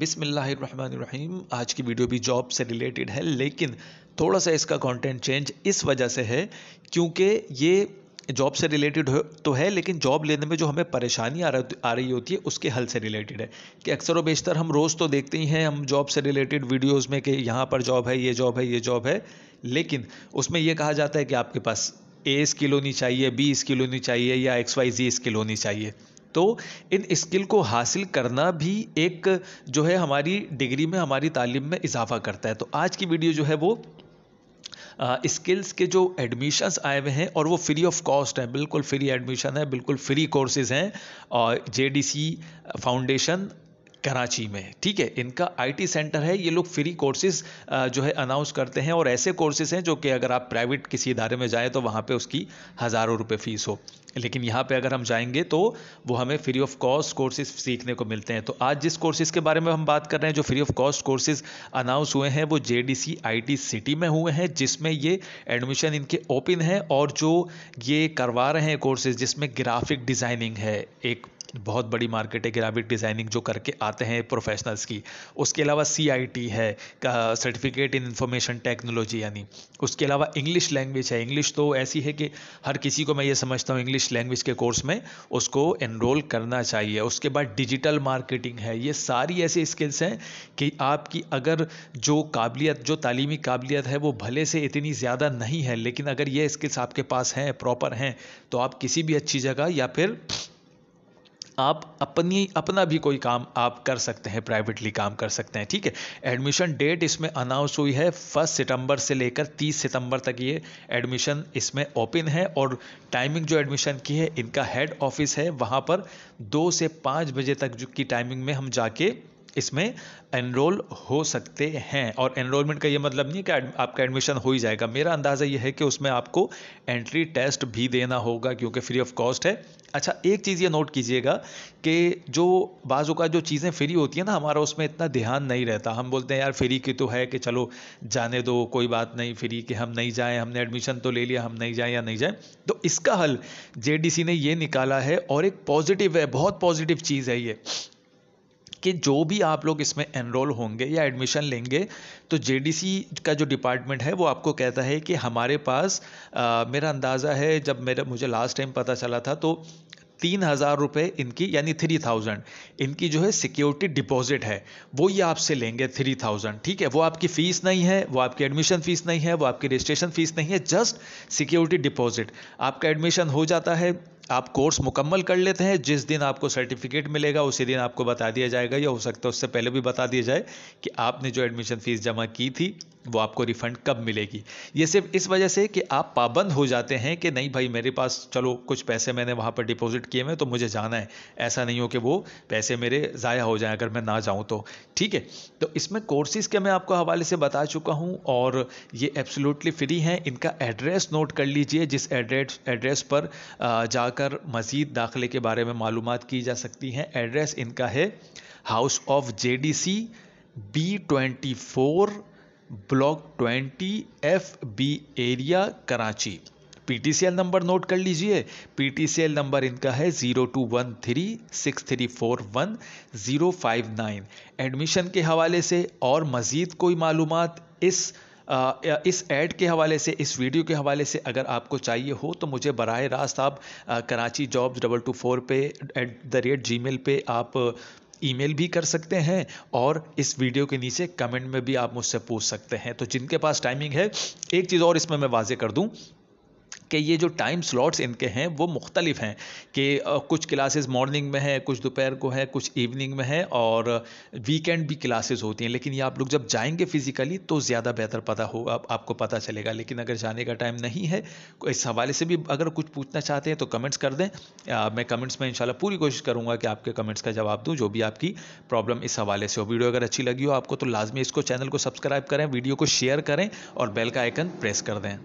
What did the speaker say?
बिस्मिल्लाहिर्रहमानिर्रहीम। आज की वीडियो भी जॉब से रिलेटेड है, लेकिन थोड़ा सा इसका कंटेंट चेंज इस वजह से है क्योंकि ये जॉब से रिलेटेड तो है, लेकिन जॉब लेने में जो हमें परेशानी आ रही होती है उसके हल से रिलेटेड है। कि अक्सर व बेशतर हम रोज़ तो देखते ही हैं हम जॉब से रिलेटेड वीडियोज़ में कि यहाँ पर जॉब है, ये जॉब है, ये जॉब है, लेकिन उसमें ये कहा जाता है कि आपके पास ए स्किल होनी चाहिए, बी स्किल होनी चाहिए या XYZ स्किल होनी चाहिए। तो इन स्किल को हासिल करना भी एक जो है हमारी डिग्री में, हमारी तालीम में इजाफा करता है। तो आज की वीडियो जो है वो स्किल्स के जो एडमिशन्स आए हुए हैं और वो फ्री ऑफ कॉस्ट है, बिल्कुल फ्री एडमिशन है, बिल्कुल फ्री कोर्सेज हैं और JDC फाउंडेशन कराची में, ठीक है। इनका IT सेंटर है। ये लोग फ्री कोर्सेज जो है अनाउंस करते हैं और ऐसे कोर्सेज हैं जो कि अगर आप प्राइवेट किसी इदारे में जाएं तो वहाँ पे उसकी हज़ारों रुपए फीस हो, लेकिन यहाँ पे अगर हम जाएंगे तो वो हमें फ्री ऑफ कॉस्ट कोर्सेज सीखने को मिलते हैं। तो आज जिस कोर्सेज के बारे में हम बात कर रहे हैं, जो free of cost courses announce हुए हैं, वो JDC IT सिटी में हुए हैं, जिसमें ये एडमिशन इनके ओपन है। और जो ये करवा रहे हैं कोर्सेज, जिसमें ग्राफिक डिज़ाइनिंग है, एक बहुत बड़ी मार्केट है ग्राफिक डिज़ाइनिंग जो करके आते हैं प्रोफेशनल्स की। उसके अलावा CIT है, सर्टिफिकेट इन इंफॉर्मेशन टेक्नोलॉजी, यानी उसके अलावा इंग्लिश लैंग्वेज है। इंग्लिश तो ऐसी है कि हर किसी को, मैं ये समझता हूँ, इंग्लिश लैंग्वेज के कोर्स में उसको एनरोल करना चाहिए। उसके बाद डिजिटल मार्केटिंग है। ये सारी ऐसी स्किल्स हैं कि आपकी अगर जो काबिलियत, जो तालीमी काबिलियत है वो भले से इतनी ज़्यादा नहीं है, लेकिन अगर ये स्किल्स आपके पास हैं, प्रॉपर हैं, तो आप किसी भी अच्छी जगह या फिर आप अपना भी कोई काम आप कर सकते हैं, प्राइवेटली काम कर सकते हैं, ठीक है। एडमिशन डेट इसमें अनाउंस हुई है 1 सितंबर से लेकर 30 सितंबर तक ये एडमिशन इसमें ओपन है। और टाइमिंग जो एडमिशन की है, इनका हेड ऑफिस है, वहाँ पर 2 से 5 बजे तक की टाइमिंग में हम जाके इसमें एनरोल हो सकते हैं। और एनरोलमेंट का ये मतलब नहीं कि आपका एडमिशन हो ही जाएगा। मेरा अंदाज़ा ये है कि उसमें आपको एंट्री टेस्ट भी देना होगा क्योंकि फ्री ऑफ कॉस्ट है। अच्छा, एक चीज़ ये नोट कीजिएगा कि जो बाज़ों का जो चीज़ें फ्री होती है ना, हमारा उसमें इतना ध्यान नहीं रहता। हम बोलते हैं यार फ्री की तो है कि चलो जाने दो, कोई बात नहीं, फ्री कि हम नहीं जाएं, हमने एडमिशन तो ले लिया, हम नहीं जाएं या नहीं जाएं। तो इसका हल JDC ने ये निकाला है और एक पॉजिटिव है, बहुत पॉजिटिव चीज़ है ये, कि जो भी आप लोग इसमें एनरोल होंगे या एडमिशन लेंगे तो JDC का जो डिपार्टमेंट है वो आपको कहता है कि हमारे पास मेरा अंदाज़ा है, जब मुझे लास्ट टाइम पता चला था तो 3,000 रुपये इनकी, यानी 3,000 इनकी जो है सिक्योरिटी डिपॉजिट है, वो ये आपसे लेंगे 3,000, ठीक है। वो आपकी फ़ीस नहीं है, वो आपकी एडमिशन फ़ीस नहीं है, वो आपकी रजिस्ट्रेशन फ़ीस नहीं है, जस्ट सिक्योरिटी डिपॉजिट। आपका एडमिशन हो जाता है, आप कोर्स मुकम्मल कर लेते हैं, जिस दिन आपको सर्टिफिकेट मिलेगा उसी दिन आपको बता दिया जाएगा, या हो सकता है उससे पहले भी बता दिया जाए कि आपने जो एडमिशन फ़ीस जमा की थी वो आपको रिफ़ंड कब मिलेगी। ये सिर्फ इस वजह से कि आप पाबंद हो जाते हैं कि नहीं भाई, मेरे पास चलो कुछ पैसे मैंने वहाँ पर डिपॉजिट किए हैं तो मुझे जाना है, ऐसा नहीं हो कि वो पैसे मेरे ज़ाया हो जाएं अगर मैं ना जाऊँ तो, ठीक है। तो इसमें कोर्सेज़ के मैं आपको हवाले से बता चुका हूँ और ये एब्सोल्युटली फ्री हैं। इनका एड्रेस नोट कर लीजिए, जिस एड्रेस पर जाकर मज़ीद दाखिले के बारे में मालूमात की जा सकती हैं। एड्रेस इनका है house of JDC, B24 block 20 FB area, Karachi. PTCL number note कर लीजिए। PTCL नंबर इनका है 02136341 एडमिशन के हवाले से और मज़ीद कोई मालूमात इस ऐड के हवाले से, इस वीडियो के हवाले से अगर आपको चाहिए हो तो मुझे बराह रास्त आप कराची जॉब्स 224 पे @gmail पे आप ईमेल भी कर सकते हैं और इस वीडियो के नीचे कमेंट में भी आप मुझसे पूछ सकते हैं। तो जिनके पास टाइमिंग है, एक चीज़ और इसमें मैं वाज़े कर दूं कि ये जो टाइम स्लॉट्स इनके हैं वो मुख्तलिफ हैं कि कुछ क्लासेस मॉर्निंग में है, कुछ दोपहर को है, कुछ इवनिंग में है और वीकेंड भी क्लासेस होती हैं। लेकिन ये आप लोग जब जाएंगे फिज़िकली तो ज़्यादा बेहतर पता होगा, आपको पता चलेगा। लेकिन अगर जाने का टाइम नहीं है, इस हवाले से भी अगर कुछ पूछना चाहते हैं तो कमेंट्स कर दें। मैं कमेंट्स में इंशाल्लाह पूरी कोशिश करूँगा कि आपके कमेंट्स का जवाब दूँ, जो भी आपकी प्रॉब्लम इस हवाले से हो। वीडियो अगर अच्छी लगी हो आपको तो लाजमी इसको, चैनल को सब्सक्राइब करें, वीडियो को शेयर करें और बेल का आइकन प्रेस कर दें।